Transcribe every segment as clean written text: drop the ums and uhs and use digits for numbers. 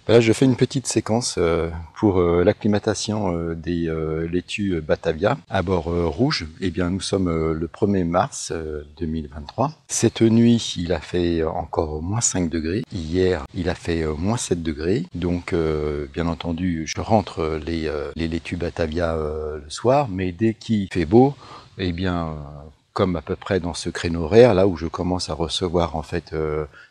Là, je fais une petite séquence pour l'acclimatation des laitues Batavia à bord rouge. Eh bien, nous sommes le 1er mars 2023. Cette nuit, il a fait encore moins 5 degrés. Hier, il a fait moins 7 degrés. Donc, bien entendu, je rentre les laitues Batavia le soir. Mais dès qu'il fait beau, eh bien, comme à peu près dans ce créneau horaire, là où je commence à recevoir en fait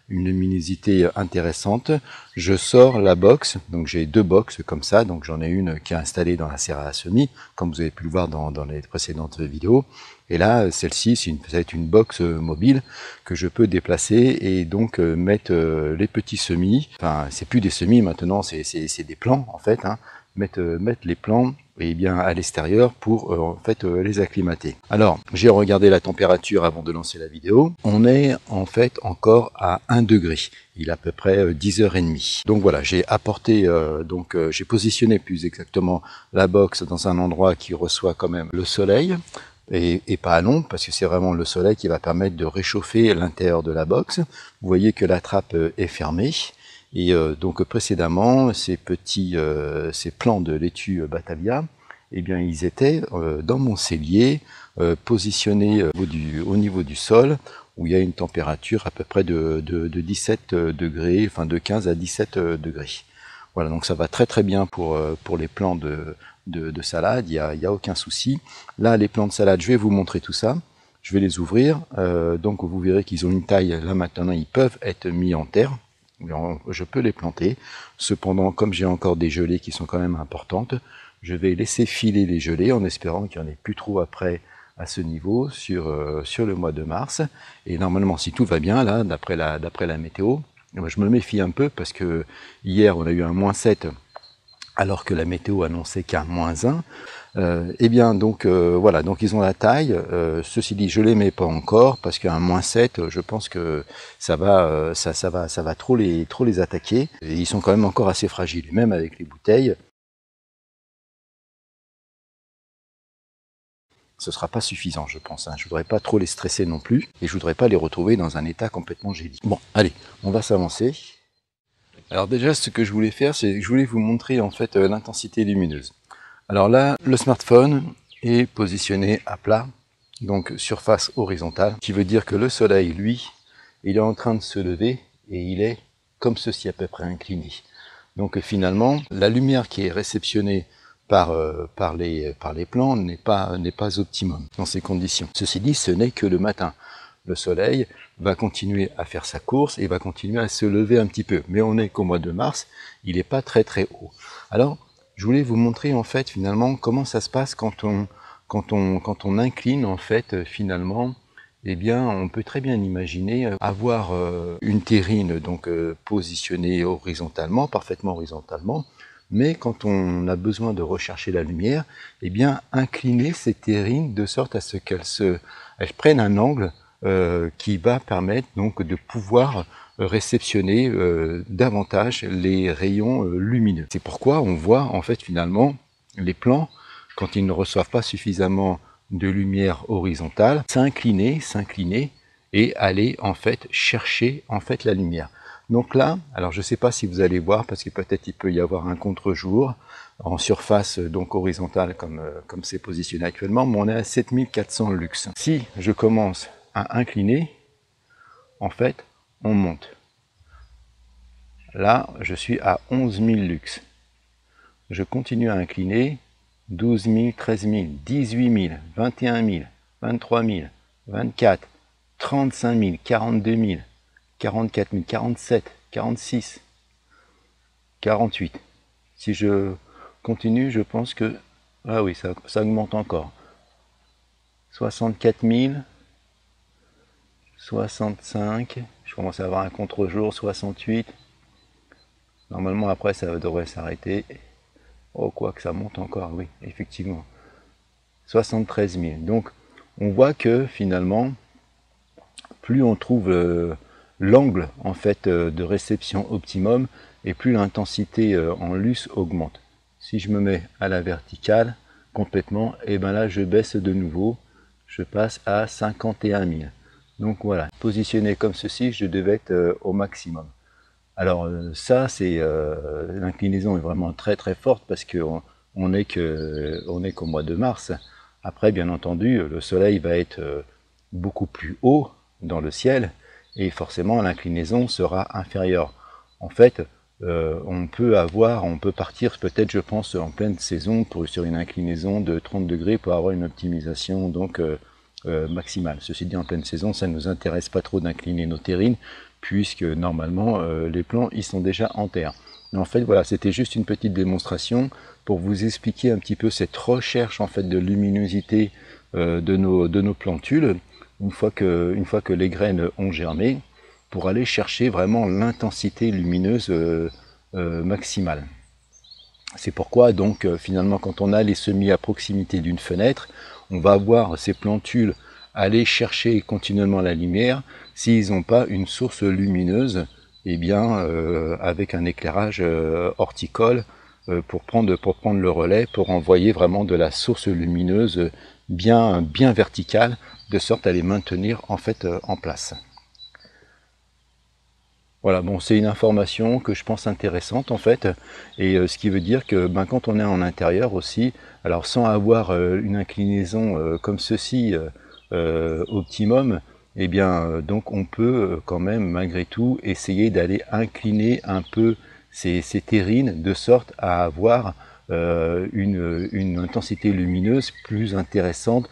une luminosité intéressante, je sors la box. Donc j'ai deux box comme ça, donc j'en ai une qui est installée dans la serre à semis, comme vous avez pu le voir dans les précédentes vidéos. Et là, celle-ci, ça va être une box mobile que je peux déplacer et donc mettre les petits semis. Enfin, c'est plus des semis maintenant, c'est des plants en fait. Hein. Mettre les plants et bien à l'extérieur pour en fait les acclimater. Alors, j'ai regardé la température avant de lancer la vidéo. On est en fait encore à 1 degré. Il est à peu près 10h30. Donc voilà, j'ai apporté, j'ai positionné plus exactement la box dans un endroit qui reçoit quand même le soleil. Et pas à l'ombre, parce que c'est vraiment le soleil qui va permettre de réchauffer l'intérieur de la box. Vous voyez que la trappe est fermée. Et donc précédemment, ces plants de laitue Batavia, eh bien ils étaient dans mon cellier, positionnés au niveau du sol, où il y a une température à peu près de 17 degrés, enfin de 15 à 17 degrés. Voilà, donc ça va très très bien pour les plants de salade, il y a aucun souci. Là, les plants de salade, je vais vous montrer tout ça. Je vais les ouvrir, donc vous verrez qu'ils ont une taille, là maintenant ils peuvent être mis en terre. Je peux les planter. Cependant, comme j'ai encore des gelées qui sont quand même importantes, je vais laisser filer les gelées en espérant qu'il n'y en ait plus trop après à ce niveau sur le mois de mars. Et normalement, si tout va bien, là, d'après la météo, je me méfie un peu parce que hier, on a eu un -7 alors que la météo annonçait qu'un -1. Eh bien, donc voilà, donc ils ont la taille. Ceci dit, je les mets pas encore parce qu'un -7, je pense que ça va trop les attaquer. Et ils sont quand même encore assez fragiles, même avec les bouteilles. Ce sera pas suffisant, je pense. Hein. Je voudrais pas trop les stresser non plus, et je voudrais pas les retrouver dans un état complètement gélique. Bon, allez, on va s'avancer. Alors déjà, ce que je voulais faire, c'est que je voulais vous montrer en fait l'intensité lumineuse. Alors là, le smartphone est positionné à plat, donc surface horizontale, qui veut dire que le soleil, lui, il est en train de se lever et il est comme ceci à peu près incliné. Donc finalement, la lumière qui est réceptionnée par les plants n'est pas optimum dans ces conditions. Ceci dit, ce n'est que le matin. Le soleil va continuer à faire sa course et va continuer à se lever un petit peu. Mais on n'est qu'au mois de mars, il n'est pas très très haut. Alors, je voulais vous montrer en fait finalement comment ça se passe quand on incline en fait finalement. Eh bien, on peut très bien imaginer avoir une terrine donc positionnée horizontalement, parfaitement horizontalement, mais quand on a besoin de rechercher la lumière, eh bien, incliner cette terrine de sorte à ce qu'elle prenne un angle qui va permettre donc de pouvoir réceptionner davantage les rayons lumineux. C'est pourquoi on voit en fait finalement les plants, quand ils ne reçoivent pas suffisamment de lumière horizontale, s'incliner et aller en fait chercher en fait la lumière. Donc là, alors je ne sais pas si vous allez voir parce que peut-être il peut y avoir un contre-jour en surface donc horizontale comme c'est positionné actuellement, mais on est à 7400 lux. Si je commence à incliner, en fait, on monte. Là, je suis à 11 000 lux. Je continue à incliner, 12 000, 13 000, 18 000, 21 000, 23 000, 24, 35 000, 42 000, 44 000, 47, 46, 48. Si je continue, je pense que... Ah oui, ça augmente encore. 64 000, 65, je commence à avoir un contre-jour, 68. Normalement, après, ça devrait s'arrêter. Oh, quoi que ça monte encore, oui, effectivement. 73 000. Donc, on voit que finalement, plus on trouve l'angle en fait de réception optimum, et plus l'intensité en lux augmente. Si je me mets à la verticale complètement, et bien là, je baisse de nouveau. Je passe à 51 000. Donc voilà, positionné comme ceci, je devais être au maximum. Alors ça, c'est l'inclinaison est vraiment très très forte parce qu'on n'est qu'au mois de mars. Après, bien entendu, le soleil va être beaucoup plus haut dans le ciel et forcément l'inclinaison sera inférieure. En fait, on peut partir peut-être, je pense, en pleine saison sur une inclinaison de 30 degrés pour avoir une optimisation donc maximale. Ceci dit, en pleine saison, ça ne nous intéresse pas trop d'incliner nos terrines puisque normalement les plants ils sont déjà en terre. Mais en fait, voilà, c'était juste une petite démonstration pour vous expliquer un petit peu cette recherche en fait de luminosité de nos plantules une fois que les graines ont germé, pour aller chercher vraiment l'intensité lumineuse maximale. C'est pourquoi donc finalement quand on a les semis à proximité d'une fenêtre, on va voir ces plantules aller chercher continuellement la lumière s'ils n'ont pas une source lumineuse, et bien avec un éclairage horticole pour prendre le relais, pour envoyer vraiment de la source lumineuse bien verticale, de sorte à les maintenir en fait en place. Voilà, bon, c'est une information que je pense intéressante en fait, et ce qui veut dire que quand on est en intérieur aussi, alors sans avoir une inclinaison comme ceci optimum, eh bien donc on peut quand même malgré tout essayer d'aller incliner un peu ces terrines de sorte à avoir une intensité lumineuse plus intéressante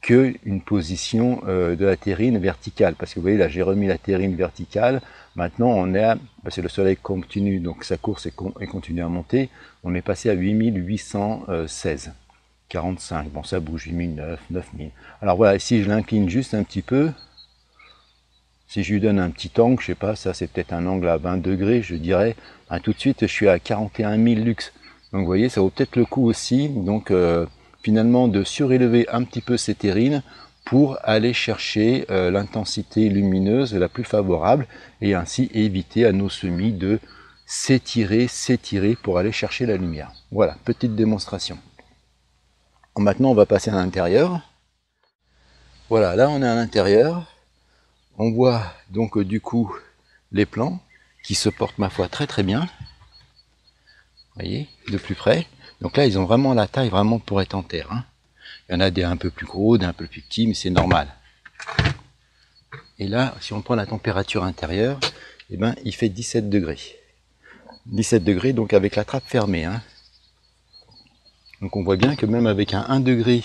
qu'une position de la terrine verticale. Parce que vous voyez là, j'ai remis la terrine verticale. Maintenant, on est parce que le soleil continue, donc sa course est continue à monter, on est passé à 8816, 45. Bon, ça bouge, 8009, 9000. Alors voilà, si je l'incline juste un petit peu, si je lui donne un petit angle, je sais pas, ça c'est peut-être un angle à 20 degrés, je dirais, tout de suite, je suis à 41 000 lux. Donc vous voyez, ça vaut peut-être le coup aussi, donc finalement de surélever un petit peu ces terrines pour aller chercher l'intensité lumineuse la plus favorable et ainsi éviter à nos semis de s'étirer pour aller chercher la lumière. Voilà, petite démonstration. Maintenant, on va passer à l'intérieur. Voilà, là on est à l'intérieur. On voit donc du coup les plants qui se portent ma foi très très bien. Vous voyez, de plus près. Donc là, ils ont vraiment la taille vraiment pour être en terre. Hein. Il y en a des un peu plus gros, des un peu plus petits, mais c'est normal. Et là, si on prend la température intérieure, eh ben, il fait 17 degrés. 17 degrés, donc avec la trappe fermée. Hein. Donc on voit bien que même avec un 1 degré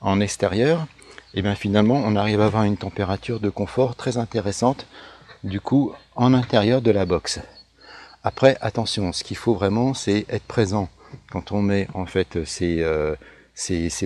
en extérieur, eh bien, finalement, on arrive à avoir une température de confort très intéressante, du coup, en intérieur de la box. Après, attention, ce qu'il faut vraiment, c'est être présent quand on met en fait ces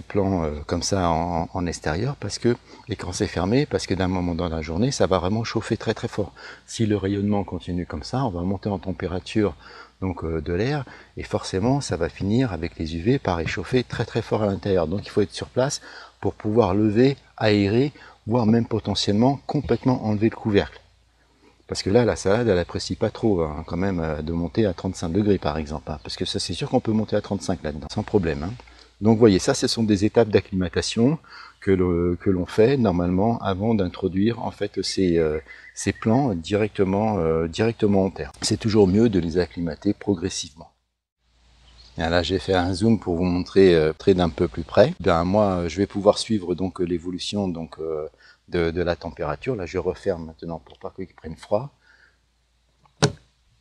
plants comme ça en extérieur, parce que, et quand c'est fermé, parce que d'un moment dans la journée, ça va vraiment chauffer très très fort. Si le rayonnement continue comme ça, on va monter en température donc de l'air, et forcément, ça va finir avec les UV par réchauffer très très fort à l'intérieur. Donc il faut être sur place pour pouvoir lever, aérer, voire même potentiellement complètement enlever le couvercle. Parce que là, la salade, elle apprécie pas trop, hein, quand même, de monter à 35 degrés, par exemple. Hein, parce que ça, c'est sûr qu'on peut monter à 35 là-dedans, sans problème. Hein. Donc, vous voyez, ça, ce sont des étapes d'acclimatation que l'on fait, normalement, avant d'introduire, en fait, ces plants directement en terre. C'est toujours mieux de les acclimater progressivement. Et là, j'ai fait un zoom pour vous montrer d'un peu plus près. Bien, moi, je vais pouvoir suivre donc l'évolution donc de la température. Là, je referme maintenant pour pas qu'ils prennent froid.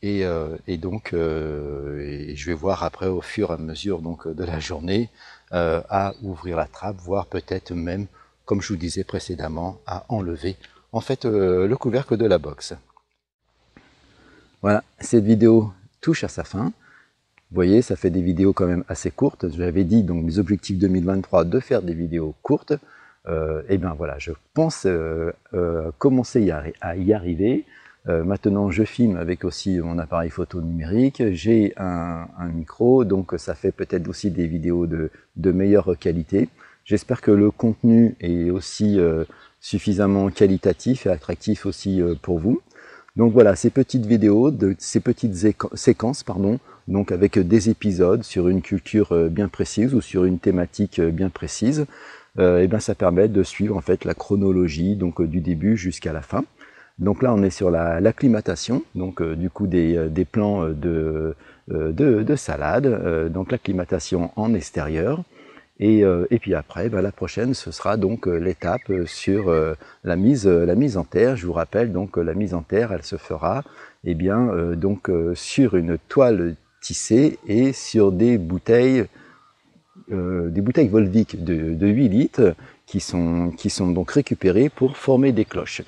Et donc, je vais voir après au fur et à mesure donc de la journée à ouvrir la trappe, voire peut-être même, comme je vous disais précédemment, à enlever en fait le couvercle de la box. Voilà, cette vidéo touche à sa fin. Vous voyez, ça fait des vidéos quand même assez courtes. J'avais dit, donc, mes objectifs 2023, de faire des vidéos courtes. Et bien voilà, je pense commencer à y arriver. Maintenant, je filme avec aussi mon appareil photo numérique. J'ai un micro, donc ça fait peut-être aussi des vidéos de meilleure qualité. J'espère que le contenu est aussi suffisamment qualitatif et attractif aussi pour vous. Donc voilà, ces petites vidéos, ces petites séquences, pardon, donc avec des épisodes sur une culture bien précise ou sur une thématique bien précise, et bien ça permet de suivre en fait la chronologie donc du début jusqu'à la fin. Donc là, on est sur l'acclimatation, donc du coup des plants de salade, donc l'acclimatation en extérieur. Et puis après, la prochaine, ce sera donc l'étape sur la mise en terre. Je vous rappelle, donc la mise en terre, elle se fera donc sur une toile tissée et sur des bouteilles Volvic de 8 litres qui sont donc récupérées pour former des cloches.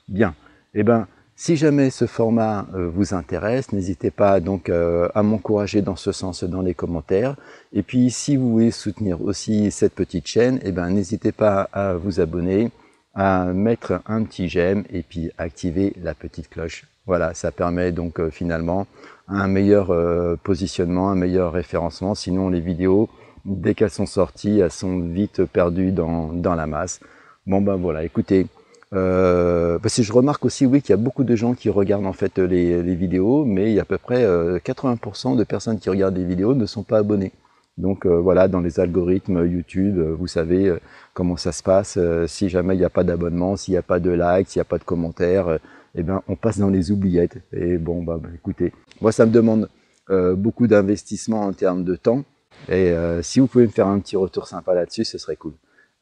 Bien, eh ben, si jamais ce format vous intéresse, n'hésitez pas donc à m'encourager dans ce sens dans les commentaires. Et puis si vous voulez soutenir aussi cette petite chaîne, eh ben, n'hésitez pas à vous abonner, à mettre un petit j'aime et puis activer la petite cloche. Voilà, ça permet donc finalement un meilleur positionnement, un meilleur référencement. Sinon les vidéos, dès qu'elles sont sorties, elles sont vite perdues dans la masse. Bon ben voilà, écoutez, parce que je remarque aussi, oui, qu'il y a beaucoup de gens qui regardent en fait les vidéos, mais il y a à peu près 80% de personnes qui regardent les vidéos ne sont pas abonnées. Donc voilà, dans les algorithmes YouTube, vous savez comment ça se passe. Si jamais il n'y a pas d'abonnement, s'il n'y a pas de like, s'il n'y a pas de commentaires, eh ben on passe dans les oubliettes. Et bon, écoutez, moi ça me demande beaucoup d'investissement en termes de temps. Et si vous pouvez me faire un petit retour sympa là-dessus, ce serait cool.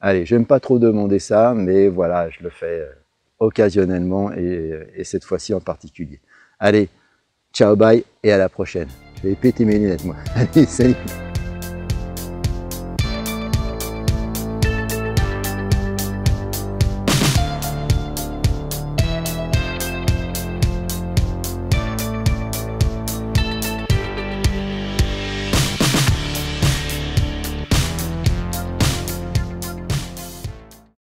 Allez, je n'aime pas trop demander ça, mais voilà, je le fais occasionnellement et cette fois-ci en particulier. Allez, ciao, bye et à la prochaine. Je vais péter mes lunettes, moi. Allez, salut!